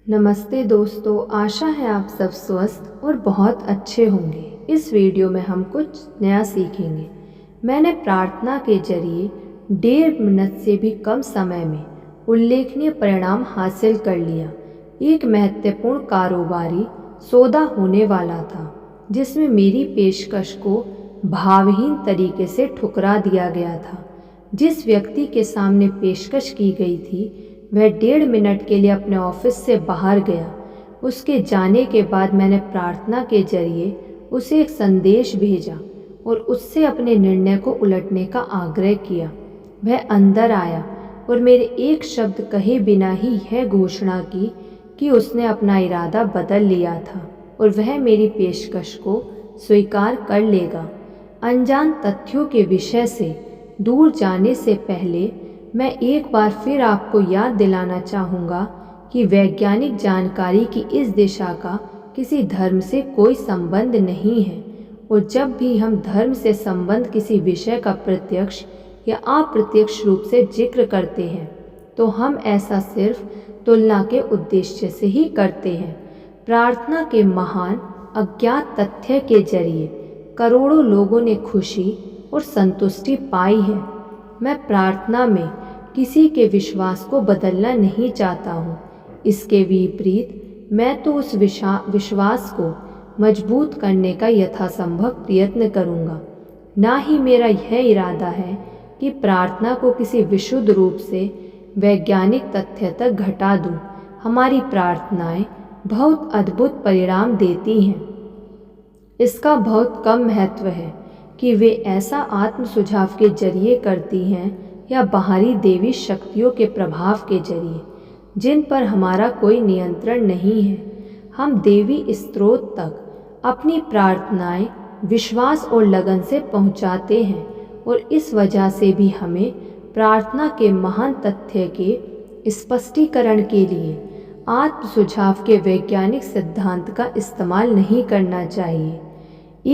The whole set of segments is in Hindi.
नमस्ते दोस्तों, आशा है आप सब स्वस्थ और बहुत अच्छे होंगे। इस वीडियो में हम कुछ नया सीखेंगे। मैंने प्रार्थना के जरिए 1.5 मिनट से भी कम समय में उल्लेखनीय परिणाम हासिल कर लिया। एक महत्वपूर्ण कारोबारी सौदा होने वाला था जिसमें मेरी पेशकश को भावहीन तरीके से ठुकरा दिया गया था। जिस व्यक्ति के सामने पेशकश की गई थी वह 1.5 मिनट के लिए अपने ऑफिस से बाहर गया। उसके जाने के बाद मैंने प्रार्थना के जरिए उसे एक संदेश भेजा और उससे अपने निर्णय को उलटने का आग्रह किया। वह अंदर आया और मेरे एक शब्द कहे बिना ही यह घोषणा की कि उसने अपना इरादा बदल लिया था और वह मेरी पेशकश को स्वीकार कर लेगा। अनजान तथ्यों के विषय से दूर जाने से पहले मैं एक बार फिर आपको याद दिलाना चाहूँगा कि वैज्ञानिक जानकारी की इस दिशा का किसी धर्म से कोई संबंध नहीं है, और जब भी हम धर्म से संबंध किसी विषय का प्रत्यक्ष या अप्रत्यक्ष रूप से जिक्र करते हैं तो हम ऐसा सिर्फ तुलना के उद्देश्य से ही करते हैं। प्रार्थना के महान अज्ञात तथ्य के जरिए करोड़ों लोगों ने खुशी और संतुष्टि पाई है। मैं प्रार्थना में किसी के विश्वास को बदलना नहीं चाहता हूँ। इसके विपरीत मैं तो उस विश्वास को मजबूत करने का यथासंभव प्रयत्न करूँगा। ना ही मेरा यह इरादा है कि प्रार्थना को किसी विशुद्ध रूप से वैज्ञानिक तथ्य तक घटा दूँ। हमारी प्रार्थनाएं बहुत अद्भुत परिणाम देती हैं। इसका बहुत कम महत्व है कि वे ऐसा आत्म सुझाव के जरिए करती हैं या बाहरी देवी शक्तियों के प्रभाव के जरिए जिन पर हमारा कोई नियंत्रण नहीं है। हम देवी स्रोत तक अपनी प्रार्थनाएं विश्वास और लगन से पहुंचाते हैं, और इस वजह से भी हमें प्रार्थना के महान तथ्य के स्पष्टीकरण के लिए आत्म सुझाव के वैज्ञानिक सिद्धांत का इस्तेमाल नहीं करना चाहिए।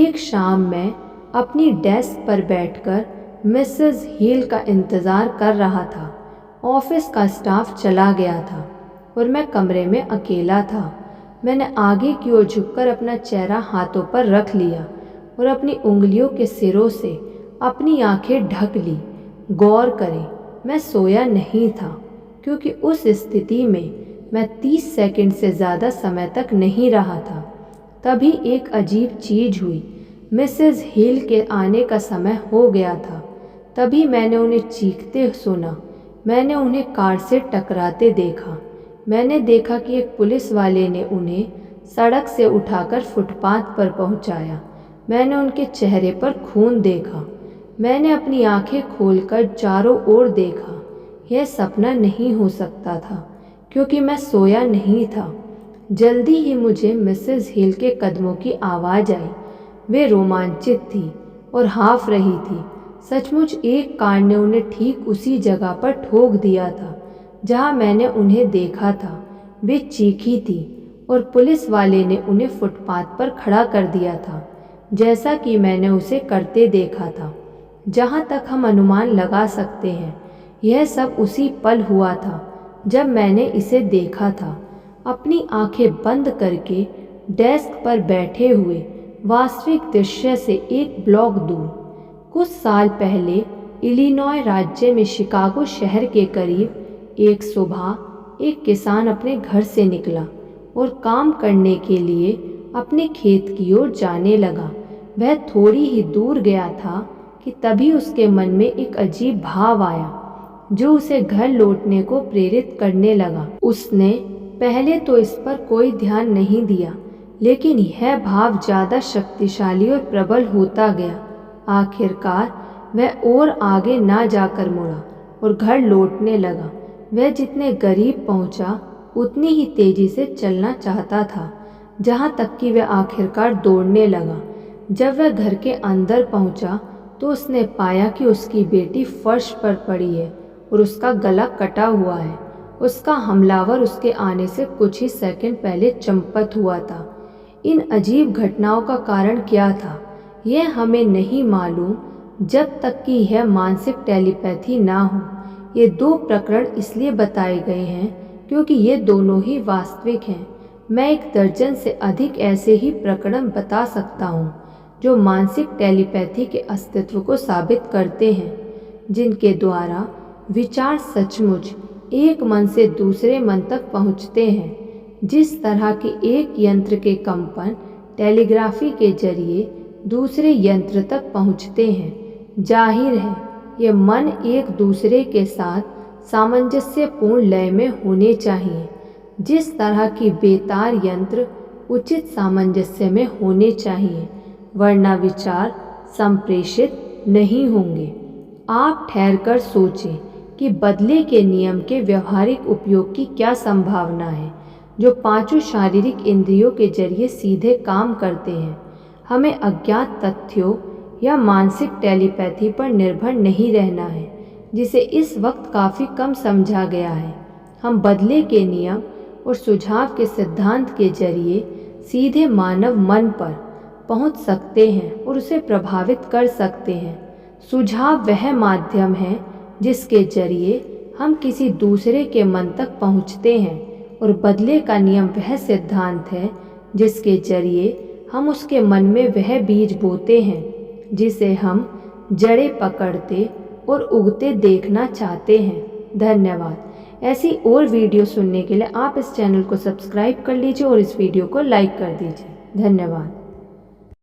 एक शाम मैं अपनी डेस्क पर बैठकर मिसेस हील का इंतज़ार कर रहा था। ऑफिस का स्टाफ चला गया था और मैं कमरे में अकेला था। मैंने आगे की ओर झुककर अपना चेहरा हाथों पर रख लिया और अपनी उंगलियों के सिरों से अपनी आंखें ढक ली। गौर करें, मैं सोया नहीं था, क्योंकि उस स्थिति में मैं 30 सेकंड से ज़्यादा समय तक नहीं रहा था। तभी एक अजीब चीज़ हुई। मिसेस हील के आने का समय हो गया था। तभी मैंने उन्हें चीखते सुना। मैंने उन्हें कार से टकराते देखा। मैंने देखा कि एक पुलिस वाले ने उन्हें सड़क से उठाकर फुटपाथ पर पहुंचाया। मैंने उनके चेहरे पर खून देखा। मैंने अपनी आंखें खोलकर चारों ओर देखा। यह सपना नहीं हो सकता था, क्योंकि मैं सोया नहीं था। जल्दी ही मुझे मिसेस हिल के कदमों की आवाज़ आई। वे रोमांचित थी और हाँफ रही थी। सचमुच एक कार ने उन्हें ठीक उसी जगह पर ठोक दिया था जहाँ मैंने उन्हें देखा था। वे चीखी थी और पुलिस वाले ने उन्हें फुटपाथ पर खड़ा कर दिया था, जैसा कि मैंने उसे करते देखा था। जहाँ तक हम अनुमान लगा सकते हैं, यह सब उसी पल हुआ था जब मैंने इसे देखा था। अपनी आंखें बंद करके डेस्क पर बैठे हुए वास्तविक दृश्य से एक ब्लॉक दूर, कुछ साल पहले इलिनॉय राज्य में शिकागो शहर के करीब एक सुबह एक किसान अपने घर से निकला और काम करने के लिए अपने खेत की ओर जाने लगा। वह थोड़ी ही दूर गया था कि तभी उसके मन में एक अजीब भाव आया जो उसे घर लौटने को प्रेरित करने लगा। उसने पहले तो इस पर कोई ध्यान नहीं दिया, लेकिन यह भाव ज़्यादा शक्तिशाली और प्रबल होता गया। आखिरकार वह और आगे ना जाकर मुड़ा और घर लौटने लगा। वह जितने करीब पहुंचा उतनी ही तेजी से चलना चाहता था, जहां तक कि वह आखिरकार दौड़ने लगा। जब वह घर के अंदर पहुंचा तो उसने पाया कि उसकी बेटी फर्श पर पड़ी है और उसका गला कटा हुआ है। उसका हमलावर उसके आने से कुछ ही सेकंड पहले चंपत हुआ था। इन अजीब घटनाओं का कारण क्या था, यह हमें नहीं मालूम जब तक कि यह मानसिक टेलीपैथी ना हो। ये 2 प्रकरण इसलिए बताए गए हैं क्योंकि ये दोनों ही वास्तविक हैं। मैं 1 दर्जन से अधिक ऐसे ही प्रकरण बता सकता हूँ जो मानसिक टेलीपैथी के अस्तित्व को साबित करते हैं, जिनके द्वारा विचार सचमुच एक मन से दूसरे मन तक पहुँचते हैं। जिस तरह के एक यंत्र के कंपन टेलीग्राफी के जरिए दूसरे यंत्र तक पहुँचते हैं, जाहिर है ये मन एक दूसरे के साथ सामंजस्यपूर्ण लय में होने चाहिए। जिस तरह की बेतार यंत्र उचित सामंजस्य में होने चाहिए, वरना विचार संप्रेषित नहीं होंगे। आप ठहरकर सोचें कि बदले के नियम के व्यवहारिक उपयोग की क्या संभावना है, जो 5 शारीरिक इंद्रियों के जरिए सीधे काम करते हैं। हमें अज्ञात तथ्यों या मानसिक टेलीपैथी पर निर्भर नहीं रहना है, जिसे इस वक्त काफ़ी कम समझा गया है। हम बदले के नियम और सुझाव के सिद्धांत के जरिए सीधे मानव मन पर पहुंच सकते हैं और उसे प्रभावित कर सकते हैं। सुझाव वह माध्यम है जिसके जरिए हम किसी दूसरे के मन तक पहुंचते हैं, और बदले का नियम वह सिद्धांत है जिसके जरिए हम उसके मन में वह बीज बोते हैं जिसे हम जड़ें पकड़ते और उगते देखना चाहते हैं। धन्यवाद। ऐसी और वीडियो सुनने के लिए आप इस चैनल को सब्सक्राइब कर लीजिए और इस वीडियो को लाइक कर दीजिए। धन्यवाद।